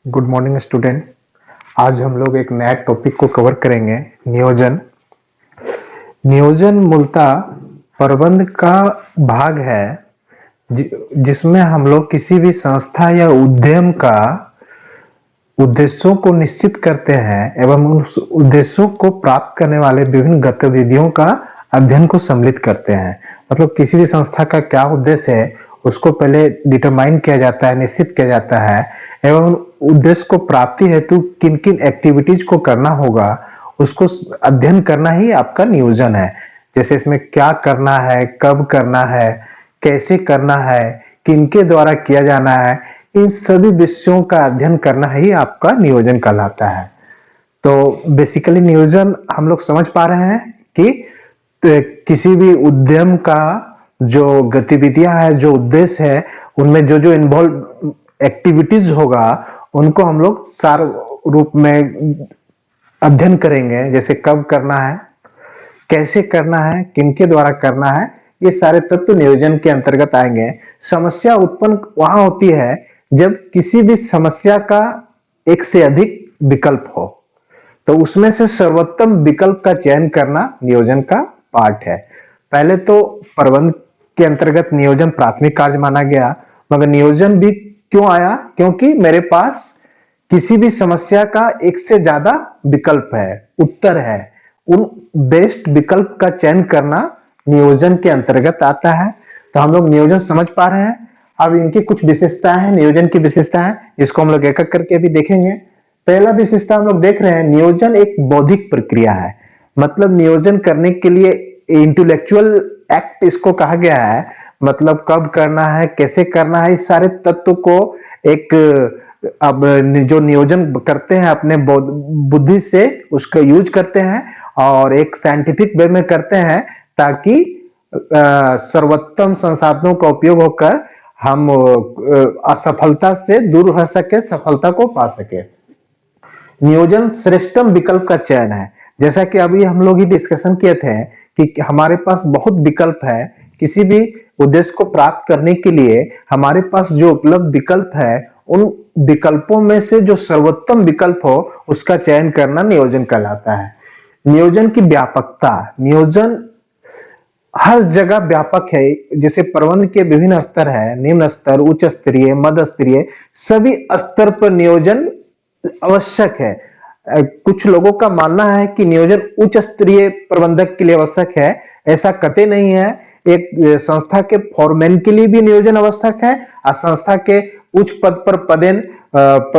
Good morning student. आज हम लोग एक नया टॉपिक को कवर करेंगे, नियोजन। नियोजन मूलतः प्रबंध का भाग है जिसमें हम लोग किसी भी संस्था या उद्यम का उद्देश्यों को निश्चित करते हैं एवं उस उद्देश्यों को प्राप्त करने वाले विभिन्न गतिविधियों का अध्ययन को सम्मिलित करते हैं। मतलब किसी भी संस्था का क्या उद्देश्य है उसको पहले डिटरमाइन किया जाता है, निश्चित किया जाता है एवं उद्देश्य को प्राप्ति हेतु किन किन एक्टिविटीज को करना होगा उसको अध्ययन करना ही आपका नियोजन है। जैसे इसमें क्या करना है, कब करना है, कैसे करना है, किनके द्वारा किया जाना है, इन सभी विषयों का अध्ययन करना ही आपका नियोजन कहलाता है। तो बेसिकली नियोजन हम लोग समझ पा रहे हैं कि किसी भी उद्यम का जो गतिविधियां है, जो उद्देश्य है, उनमें जो जो इन्वॉल्व एक्टिविटीज होगा उनको हम लोग सार रूप में अध्ययन करेंगे। जैसे कब करना है, कैसे करना है, किनके द्वारा करना है, ये सारे तत्व नियोजन के अंतर्गत आएंगे। समस्या उत्पन्न वहां होती है जब किसी भी समस्या का एक से अधिक विकल्प हो, तो उसमें से सर्वोत्तम विकल्प का चयन करना नियोजन का पार्ट है। पहले तो प्रबंध के अंतर्गत नियोजन प्राथमिक कार्य माना गया, मगर नियोजन भी क्यों आया? क्योंकि मेरे पास किसी भी समस्या का एक से ज्यादा विकल्प है, उत्तर है। उन बेस्ट विकल्प का चयन करना नियोजन के अंतर्गत आता है। तो हम लोग नियोजन समझ पा रहे हैं। अब इनकी कुछ विशेषताएं हैं, नियोजन की विशेषताएं, जिसको हम लोग एक एक करके भी देखेंगे। पहला विशेषता हम लोग देख रहे हैं, नियोजन एक बौद्धिक प्रक्रिया है। मतलब नियोजन करने के लिए इंटेलेक्चुअल एक्ट इसको कहा गया है। मतलब कब करना है, कैसे करना है, इस सारे तत्व को एक अब जो नियोजन करते हैं अपने बुद्धि से उसका यूज करते हैं और एक साइंटिफिक वे में करते हैं, ताकि सर्वोत्तम संसाधनों का उपयोग होकर हम असफलता से दूर रह सके, सफलता को पा सके। नियोजन श्रेष्ठतम विकल्प का चयन है। जैसा कि अभी हम लोग ही डिस्कशन किए थे कि हमारे पास बहुत विकल्प है। किसी भी उद्देश्य को प्राप्त करने के लिए हमारे पास जो उपलब्ध विकल्प है, उन विकल्पों में से जो सर्वोत्तम विकल्प हो उसका चयन करना नियोजन कहलाता है। नियोजन की व्यापकता, नियोजन हर जगह व्यापक है। जैसे प्रबंध के विभिन्न स्तर है, निम्न स्तर, उच्च स्तरीय, मध्य स्तरीय, सभी स्तर पर नियोजन आवश्यक है। कुछ लोगों का मानना है कि नियोजन उच्च स्तरीय प्रबंधक के लिए आवश्यक है। ऐसा कतई नहीं है। एक संस्था के फॉरमैन के लिए भी नियोजन आवश्यक है और संस्था के उच्च पद पर पदेन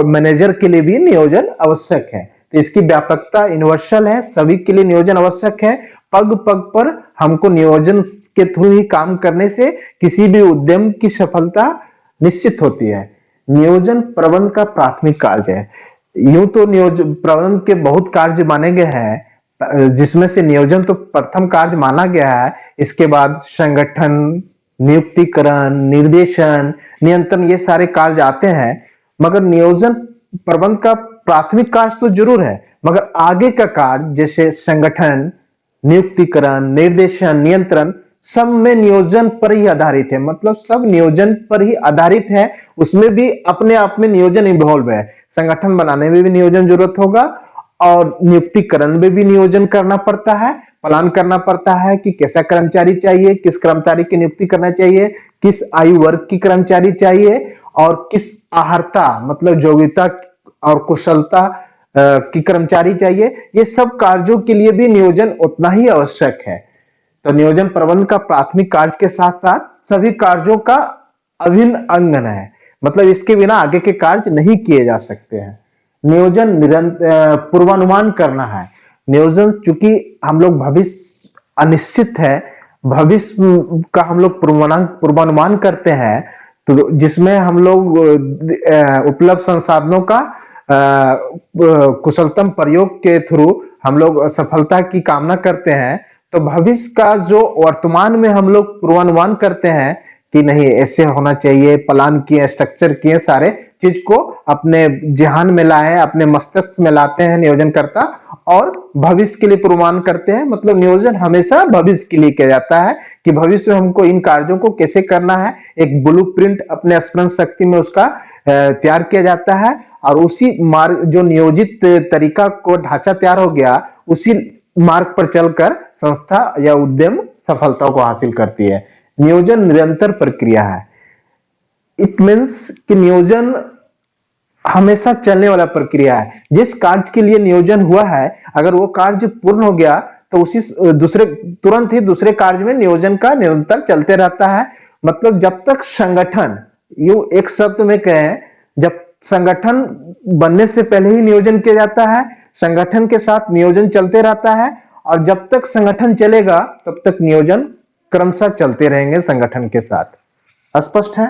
मैनेजर के लिए भी नियोजन आवश्यक है। तो इसकी व्यापकता यूनिवर्सल है, सभी के लिए नियोजन आवश्यक है। पग पग पर हमको नियोजन के थ्रू ही काम करने से किसी भी उद्यम की सफलता निश्चित होती है। नियोजन प्रबंध का प्राथमिक कार्य है। यूं तो नियोजन प्रबंध के बहुत कार्य माने गए हैं, जिसमें से नियोजन तो प्रथम कार्य माना गया है। इसके बाद संगठन, नियुक्तिकरण, निर्देशन, नियंत्रण, ये सारे कार्य आते हैं। मगर नियोजन प्रबंध का प्राथमिक कार्य तो जरूर है, मगर आगे का कार्य जैसे संगठन, नियुक्तिकरण, निर्देशन, नियंत्रण, सब में नियोजन पर ही आधारित है। मतलब सब नियोजन पर ही आधारित है। उसमें भी अपने आप में नियोजन इन्वॉल्व है। संगठन बनाने में भी नियोजन जरूरत होगा और नियुक्तिकरण में भी नियोजन करना पड़ता है। प्लान करना पड़ता है कि कैसा कर्मचारी चाहिए, किस कर्मचारी की नियुक्ति करना चाहिए, किस आयु वर्ग की कर्मचारी चाहिए और किस अर्हता मतलब योग्यता और कुशलता की कर्मचारी चाहिए। ये सब कार्यों के लिए भी नियोजन उतना ही आवश्यक है। तो नियोजन प्रबंध का प्राथमिक कार्य के साथ साथ सभी कार्यों का अभिन्न अंग है। मतलब इसके बिना आगे के कार्य नहीं किए जा सकते हैं। नियोजन पूर्वानुमान करना है। नियोजन चूंकि हम लोग भविष्य अनिश्चित है, भविष्य का हम लोग पूर्वानुमान करते हैं, तो जिसमें हम लोग उपलब्ध संसाधनों का कुशलतम प्रयोग के थ्रू हम लोग सफलता की कामना करते हैं। तो भविष्य का जो वर्तमान में हम लोग पूर्वानुमान करते हैं कि नहीं ऐसे होना चाहिए, प्लान किए, स्ट्रक्चर किए, सारे चीज को अपने ध्यान में लाए, अपने मस्तिष्क में लाते हैं नियोजन करता और भविष्य के लिए पूर्वानुमान करते हैं। मतलब नियोजन हमेशा भविष्य के लिए किया जाता है कि भविष्य में हमको इन कार्यों को कैसे करना है। एक ब्लूप्रिंट अपने स्मरण शक्ति में उसका तैयार किया जाता है और उसी मार्ग जो नियोजित तरीका को ढांचा तैयार हो गया, उसी मार्ग पर चलकर संस्था या उद्यम सफलता को हासिल करती है। नियोजन निरंतर प्रक्रिया है। इट मीन्स कि नियोजन हमेशा चलने वाला प्रक्रिया है। जिस कार्य के लिए नियोजन हुआ है, अगर वो कार्य पूर्ण हो गया तो उसी दूसरे तुरंत ही दूसरे कार्य में नियोजन का निरंतर चलते रहता है। मतलब जब तक संगठन, यूं एक शब्द में कहें, जब संगठन बनने से पहले ही नियोजन किया जाता है, संगठन के साथ नियोजन चलते रहता है, और जब तक संगठन चलेगा तब तक नियोजन क्रमशः चलते रहेंगे संगठन के साथ। स्पष्ट है?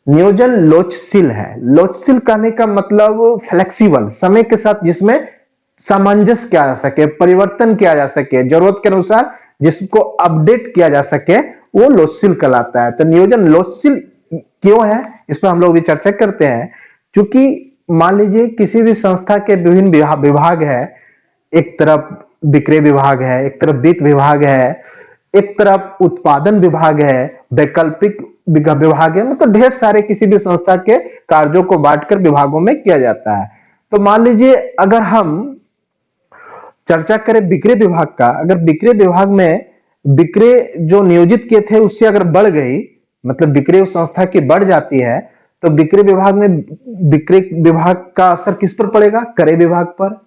नियोजन लोचशील है। लोचशील कहने का मतलब फ्लेक्सिबल, समय के साथ जिसमें सामंजस्य किया जा सके, परिवर्तन किया जा सके, जरूरत के अनुसार जिसको अपडेट किया जा सके, वो लोचशील कहलाता है। तो नियोजन लोचशील क्यों है, इस पर हम लोग भी चर्चा करते हैं। क्योंकि मान लीजिए किसी भी संस्था के विभिन्न विभाग है, एक तरफ विक्रय विभाग है, एक तरफ वित्त विभाग है, एक तरफ उत्पादन विभाग है, वैकल्पिक विभाग है, मतलब ढेर सारे किसी भी संस्था के कार्यों को बांटकर विभागों में किया जाता है। तो मान लीजिए अगर हम चर्चा करें विक्रय विभाग का, अगर विक्रय विभाग में विक्रय जो नियोजित किए थे उससे अगर बढ़ गई, मतलब विक्रय उस संस्था की बढ़ जाती है, तो विक्रय विभाग में विक्रय विभाग का असर किस पर पड़ेगा? क्रय विभाग पर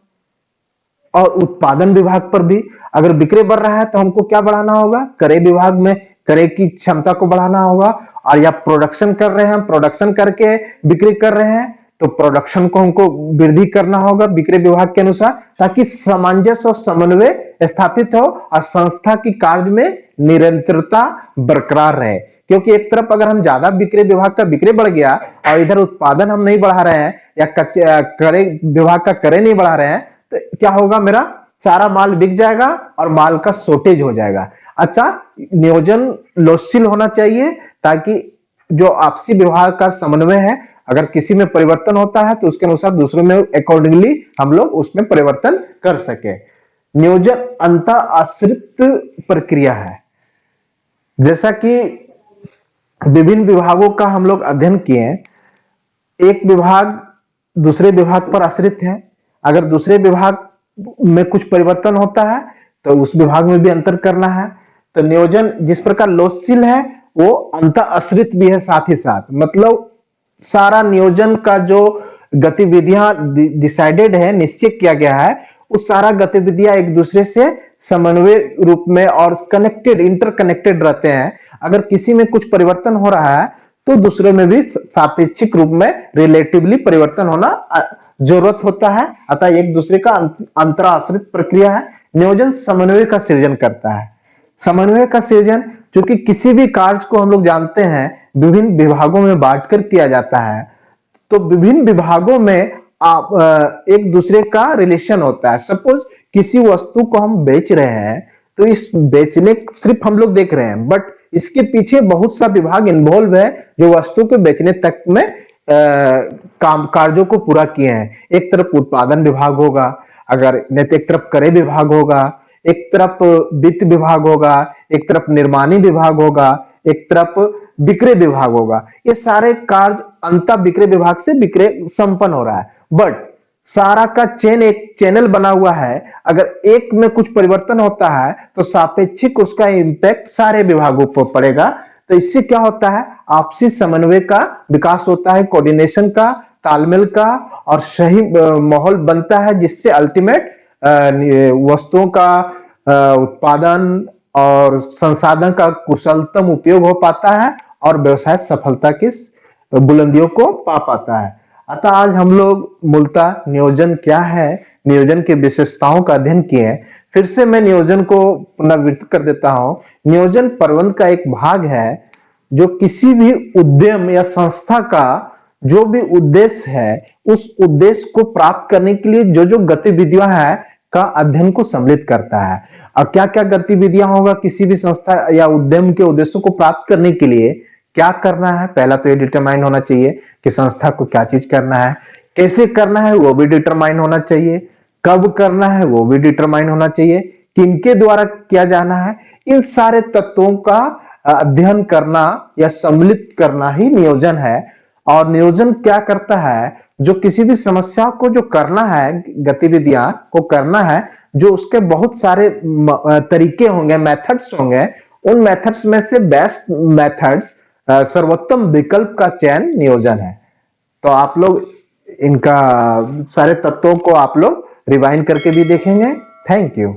और उत्पादन विभाग पर भी। अगर विक्रय बढ़ रहा है तो हमको क्या बढ़ाना होगा? क्रय विभाग में क्रय की क्षमता को बढ़ाना होगा। और या प्रोडक्शन कर रहे हैं, हम प्रोडक्शन करके बिक्री कर रहे हैं, तो प्रोडक्शन को हमको वृद्धि करना होगा विक्रय विभाग के अनुसार, ताकि सामंजस्य और समन्वय स्थापित हो और संस्था की कार्य में निरंतरता बरकरार रहे। क्योंकि एक तरफ अगर हम ज्यादा विक्रय विभाग का विक्रय बढ़ गया और इधर उत्पादन हम नहीं बढ़ा रहे हैं, या क्रय विभाग का क्रय नहीं बढ़ा रहे हैं, तो क्या होगा? मेरा सारा माल बिक जाएगा और माल का शॉर्टेज हो जाएगा। अच्छा, नियोजन लोचशील होना चाहिए ताकि जो आपसी विभाग का समन्वय है, अगर किसी में परिवर्तन होता है तो उसके अनुसार दूसरे में अकॉर्डिंगली हम लोग उसमें परिवर्तन कर सके। नियोजन अंतर आश्रित प्रक्रिया है। जैसा कि विभिन्न विभागों का हम लोग अध्ययन किए, एक विभाग दूसरे विभाग पर आश्रित है। अगर दूसरे विभाग में कुछ परिवर्तन होता है तो उस विभाग में भी अंतर करना है। तो नियोजन जिस प्रकार लोचशील है, वो अंतर आश्रित भी है साथ ही साथ। मतलब सारा नियोजन का जो गतिविधियां डिसाइडेड है, निश्चित किया गया है, उस सारा गतिविधियां एक दूसरे से समन्वय रूप में और कनेक्टेड, इंटरकनेक्टेड रहते हैं। अगर किसी में कुछ परिवर्तन हो रहा है तो दूसरे में भी सापेक्षिक रूप में रिलेटिवली परिवर्तन होना जरूरत होता है। अतः एक दूसरे का अंतर आश्रित प्रक्रिया है। नियोजन समन्वय का सृजन करता है। समन्वय का सृजन, क्योंकि किसी भी कार्य को हम लोग जानते हैं विभिन्न विभागों में बांटकर किया जाता है, तो विभिन्न विभागों में आप एक दूसरे का रिलेशन होता है। सपोज किसी वस्तु को हम बेच रहे हैं, तो इस बेचने सिर्फ हम लोग देख रहे हैं, बट इसके पीछे बहुत सा विभाग इन्वॉल्व है जो वस्तु को बेचने तक में काम कार्यों को पूरा किए हैं। एक तरफ उत्पादन विभाग होगा, अगर नहीं तो एक तरफ क्रय विभाग होगा, एक तरफ वित्त विभाग होगा, एक तरफ निर्माणी विभाग होगा, एक तरफ विक्रय विभाग होगा। ये सारे कार्य अंततः विक्रय विभाग से विक्रय संपन्न हो रहा है, बट सारा का चेन एक चैनल बना हुआ है। अगर एक में कुछ परिवर्तन होता है तो सापेक्षिक उसका इंपैक्ट सारे विभागों पर पड़ेगा। तो इससे क्या होता है? आपसी समन्वय का विकास होता है, कोऑर्डिनेशन का, तालमेल का, और सही माहौल बनता है, जिससे अल्टीमेट वस्तुओं का उत्पादन और संसाधन का कुशलतम उपयोग हो पाता है और व्यवसाय सफलता की बुलंदियों को पा पाता है। अतः आज हम लोग मूलतः नियोजन क्या है, नियोजन की विशेषताओं का अध्ययन किए हैं। फिर से मैं नियोजन को पुनरावृत्त कर देता हूं। नियोजन प्रबंधन का एक भाग है जो किसी भी उद्यम या संस्था का जो भी उद्देश्य है, उस उद्देश्य को प्राप्त करने के लिए जो जो गतिविधियां हैं का अध्ययन को सम्मिलित करता है। और क्या क्या गतिविधियां होगा किसी भी संस्था या उद्यम के उद्देश्यों को प्राप्त करने के लिए क्या करना है? पहला तो ये डिटरमाइन होना चाहिए कि संस्था को क्या चीज करना है, कैसे करना है वो भी डिटरमाइन होना चाहिए, कब करना है वो भी डिटरमाइन होना चाहिए, किनके द्वारा किया जाना है। इन सारे तत्वों का अध्ययन करना या सम्मिलित करना ही नियोजन है। और नियोजन क्या करता है? जो किसी भी समस्या को जो करना है, गतिविधियां को करना है, जो उसके बहुत सारे तरीके होंगे, मेथड्स होंगे, उन मेथड्स में से बेस्ट मेथड्स, सर्वोत्तम विकल्प का चयन नियोजन है। तो आप लोग इनका सारे तत्वों को आप लोग रिवाइंड करके भी देखेंगे। Thank you.